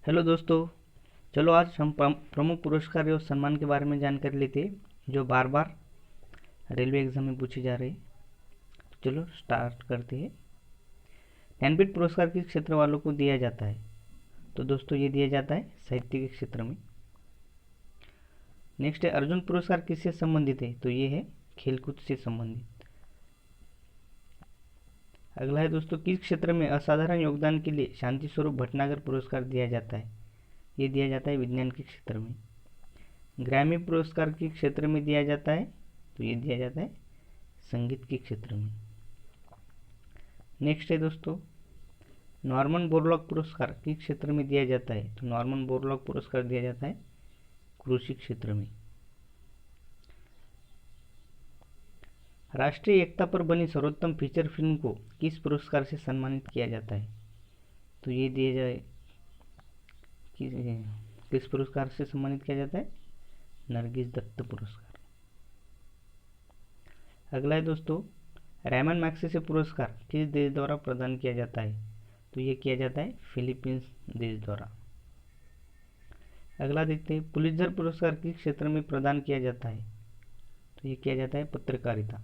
Hello दोस्तों। चलो आज हम प्रमुख पुरस्कार और सम्मान के बारे में जानकारी लेते हैं जो बार बार रेलवे एग्जाम में पूछे जा रहे हैं। चलो स्टार्ट करते हैं। ज्ञानपीठ पुरस्कार किस क्षेत्र वालों को दिया जाता है? तो दोस्तों ये दिया जाता है साहित्य के क्षेत्र में। नेक्स्ट है अर्जुन पुरस्कार किससे संबंधित है? तो ये है खेलकूद से संबंधित। अगला है दोस्तों, किस क्षेत्र में असाधारण योगदान के लिए शांति स्वरूप भटनागर पुरस्कार दिया जाता है? ये दिया जाता है विज्ञान के क्षेत्र में। ग्रैमी पुरस्कार के क्षेत्र में दिया जाता है, तो ये दिया जाता है संगीत के क्षेत्र में। नेक्स्ट है दोस्तों, नॉर्मन बोरलॉग पुरस्कार किस क्षेत्र में दिया जाता है? तो नॉर्मन बोरलॉग पुरस्कार दिया जाता है कृषि क्षेत्र में। राष्ट्रीय एकता पर बनी सर्वोत्तम फीचर फिल्म को किस पुरस्कार से सम्मानित किया जाता है? तो ये दिया जाए किस पुरस्कार से सम्मानित किया जाता है? नरगिस दत्त पुरस्कार। अगला है दोस्तों, रैमन मैग्सेसे पुरस्कार किस देश द्वारा प्रदान किया जाता है? तो ये किया जाता है फिलीपींस देश द्वारा। अगला देखते हैं, पुलित्जर पुरस्कार किस क्षेत्र में प्रदान किया जाता है? तो ये किया जाता है पत्रकारिता।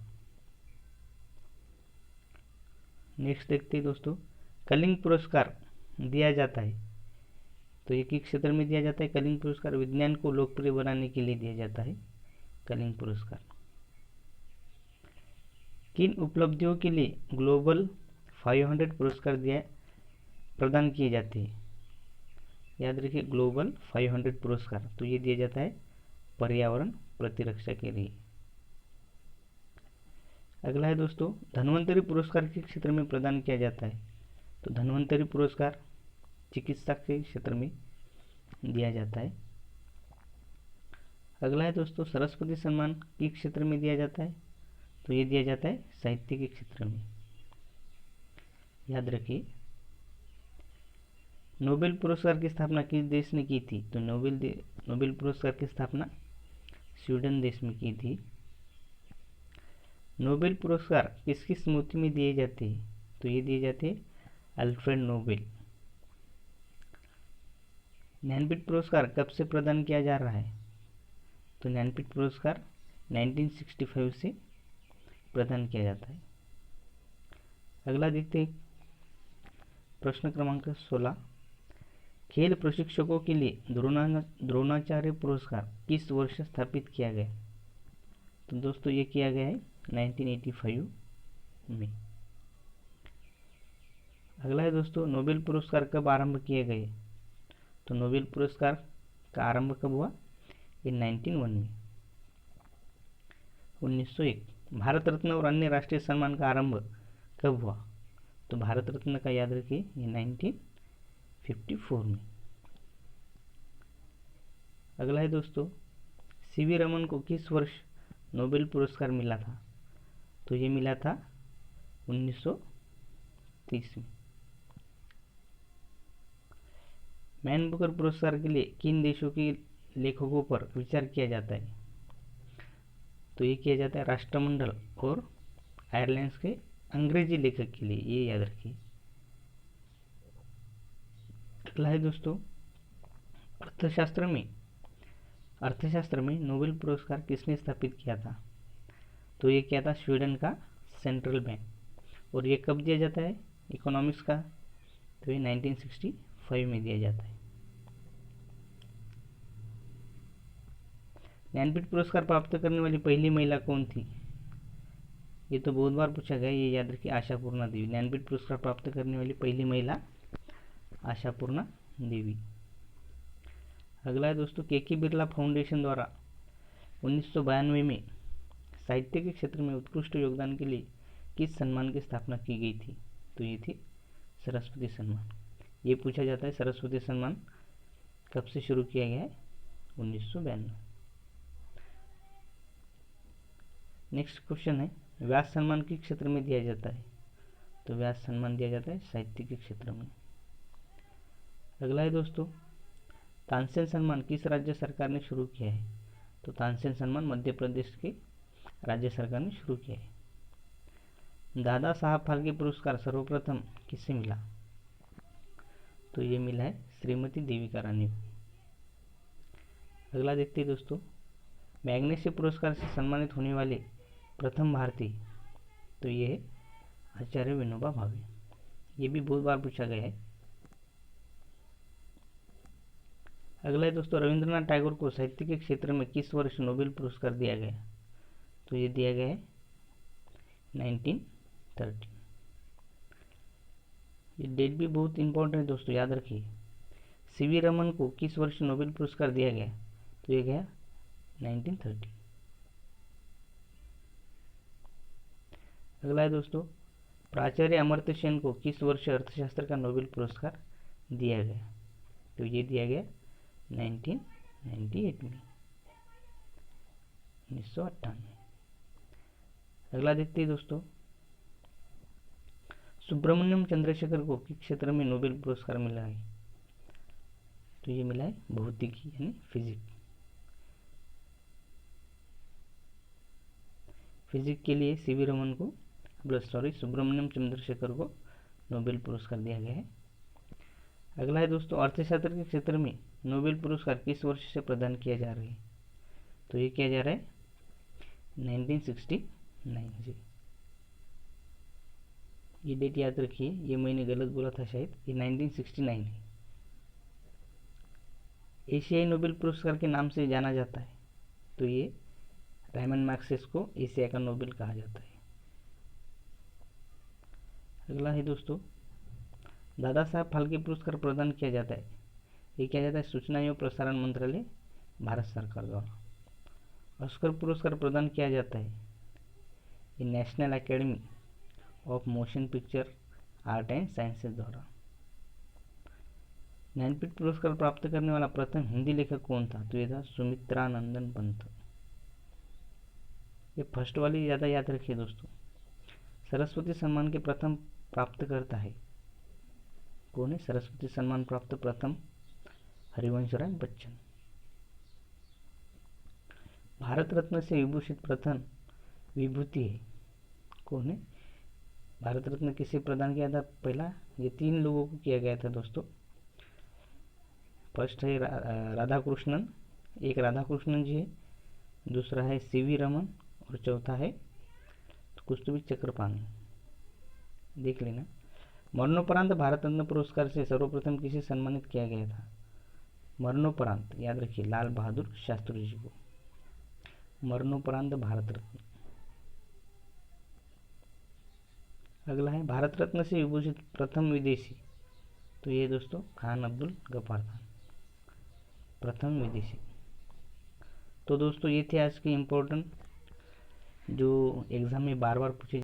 नेक्स्ट देखते हैं दोस्तों, कलिंग पुरस्कार दिया जाता है, तो ये किस क्षेत्र में दिया जाता है? कलिंग पुरस्कार विज्ञान को लोकप्रिय बनाने के लिए दिया जाता है कलिंग पुरस्कार। किन उपलब्धियों के लिए ग्लोबल 500 पुरस्कार प्रदान किए जाते हैं? याद रखिए ग्लोबल 500 पुरस्कार, तो ये दिया जाता है पर्यावरण प्रतिरक्षा के लिए। अगला है दोस्तों, धन्वंतरी पुरस्कार किस क्षेत्र में प्रदान किया जाता है? तो धन्वंतरी पुरस्कार चिकित्सा के क्षेत्र में दिया जाता है। अगला है दोस्तों, सरस्वती सम्मान किस क्षेत्र में दिया जाता है? तो ये दिया जाता है साहित्य के क्षेत्र में। याद रखिए। नोबेल पुरस्कार की स्थापना किस देश ने की थी? तो नोबेल पुरस्कार की स्थापना स्वीडन देश में की थी। नोबेल पुरस्कार किसकी स्मृति में दिए जाते हैं? तो ये दिए जाते हैं अल्फ्रेड नोबेल। ज्ञानपीठ पुरस्कार कब से प्रदान किया जा रहा है? तो ज्ञानपीठ पुरस्कार 1965 से प्रदान किया जाता है। अगला देखते हैं प्रश्न क्रमांक 16, खेल प्रशिक्षकों के लिए द्रोणाचार्य पुरस्कार किस वर्ष स्थापित किया गया? तो दोस्तों ये किया गया है 1985 में। अगला है दोस्तों, नोबेल पुरस्कार कब आरंभ किए गए? तो नोबेल पुरस्कार का आरंभ कब हुआ? ये 1901 में। 1901। भारत रत्न और अन्य राष्ट्रीय सम्मान का आरंभ कब हुआ? तो भारत रत्न का याद रखिए ये 1954 में। अगला है दोस्तों, सीवी रमन को किस वर्ष नोबेल पुरस्कार मिला था? तो ये मिला था 1930 में। मैन बुकर पुरस्कार के लिए किन देशों के लेखकों पर विचार किया जाता है? तो ये किया जाता है राष्ट्रमंडल और आयरलैंड के अंग्रेजी लेखक के लिए, ये याद रखिए। अगला है दोस्तों, अर्थशास्त्र में नोबेल पुरस्कार किसने स्थापित किया था? तो ये क्या था स्वीडन का सेंट्रल बैंक। और ये कब दिया जाता है इकोनॉमिक्स का? तो ये 1965 में दिया जाता है। ज्ञानपीठ पुरस्कार प्राप्त करने वाली पहली महिला कौन थी? ये तो बहुत बार पूछा गया, ये याद रखिए आशापूर्णा देवी। ज्ञानपीठ पुरस्कार प्राप्त करने वाली पहली महिला आशापूर्णा देवी। अगला है दोस्तों, के बिरला फाउंडेशन द्वारा 1992 में साहित्य के क्षेत्र में उत्कृष्ट योगदान के लिए किस सम्मान की स्थापना की गई थी? तो ये थी सरस्वती सम्मान। ये पूछा जाता है सरस्वती सम्मान कब से शुरू किया गया है? 1992। नेक्स्ट क्वेश्चन है, व्यास सम्मान किस क्षेत्र में दिया जाता है? तो व्यास सम्मान दिया जाता है साहित्य के क्षेत्र में। अगला है दोस्तों, तानसेन सम्मान किस राज्य सरकार ने शुरू किया है? तो तानसेन सम्मान मध्य प्रदेश के राज्य सरकार ने शुरू किया है। दादा साहब फाल्के पुरस्कार सर्वप्रथम किससे मिला? तो ये मिला है श्रीमती देविका रानी को। अगला देखते हैं दोस्तों, मैग्नेसी पुरस्कार से सम्मानित होने वाले प्रथम भारतीय, तो ये है आचार्य विनोबा भावे। ये भी बहुत बार पूछा गया है। अगला है दोस्तों, रविंद्रनाथ टैगोर को साहित्य के क्षेत्र में किस वर्ष नोबेल पुरस्कार दिया गया, तो ये दिया गया है 1913। ये डेट भी बहुत इंपॉर्टेंट है दोस्तों, याद रखिए। सीवी रमन को किस वर्ष नोबेल पुरस्कार दिया गया, तो ये गया 1930। अगला है दोस्तों, प्राचार्य अमर्त्य सेन को किस वर्ष अर्थशास्त्र का नोबेल पुरस्कार दिया गया, तो ये दिया गया 1998 में, 1998। अगला देखते हैं दोस्तों, सुब्रमण्यम चंद्रशेखर को किस क्षेत्र में नोबेल पुरस्कार मिला है, तो ये मिला है भौतिकी यानी फिजिक्स। फिजिक्स के लिए सीवी रमन को सुब्रमण्यम चंद्रशेखर को नोबेल पुरस्कार दिया गया है। अगला है दोस्तों, अर्थशास्त्र के क्षेत्र में नोबेल पुरस्कार किस वर्ष से प्रदान किया जा रहा है, तो ये किया जा रहा है 1969 से। ये डेट याद रखिए, ये मैंने गलत बोला था शायद, ये 1969 है। एशियाई नोबेल पुरस्कार के नाम से जाना जाता है, तो ये रायमन मैग्सेस को एशिया का नोबेल कहा जाता है। अगला है दोस्तों, दादा साहब फाल्के पुरस्कार प्रदान किया जाता है, ये किया जाता है सूचना एवं प्रसारण मंत्रालय, भारत सरकार द्वारा। ऑस्कर पुरस्कार प्रदान किया जाता है ये national academy of motion picture art and sciences द्वारा। ज्ञानपीठ पुरस्कार प्राप्त करने वाला प्रथम हिंदी लेखक कौन था, तो ये था सुमित्रानंदन पंत। ये फर्स्ट वाली ज़्यादा याद रखिए दोस्तों। सरस्वती सम्मान के प्रथम प्राप्तकर्ता है कौन है, सरस्वती सम्मान प्राप्त प्रथम हरिवंश राय बच्चन। भारत रत्न से विभूषित प्रथम विभूति है कौन है, भारत रत्न किसे प्रदान किया था पहला, ये 3 लोगों को किया गया था दोस्तों। फर्स्ट है राधा कृष्णन, एक राधा कृष्णन जी है, दूसरा है सीवी रमन और चौथा है कुस्तुबी चक्रपाणी, देख लेना। मरणोपरांत भारत रत्न पुरस्कार से सर्वप्रथम किसे सम्मानित किया गया था, मरणोपरांत याद रखिए लाल बहादुर शास्त्री जी को, मरणोपरांत भारत रत्न। अगला है भारत रत्न से विभूषित प्रथम विदेशी, तो ये दोस्तों खान अब्दुल गफ्फार खान, प्रथम विदेशी। तो दोस्तों ये थे आज के इम्पोर्टेंट जो एग्जाम में बार बार पूछे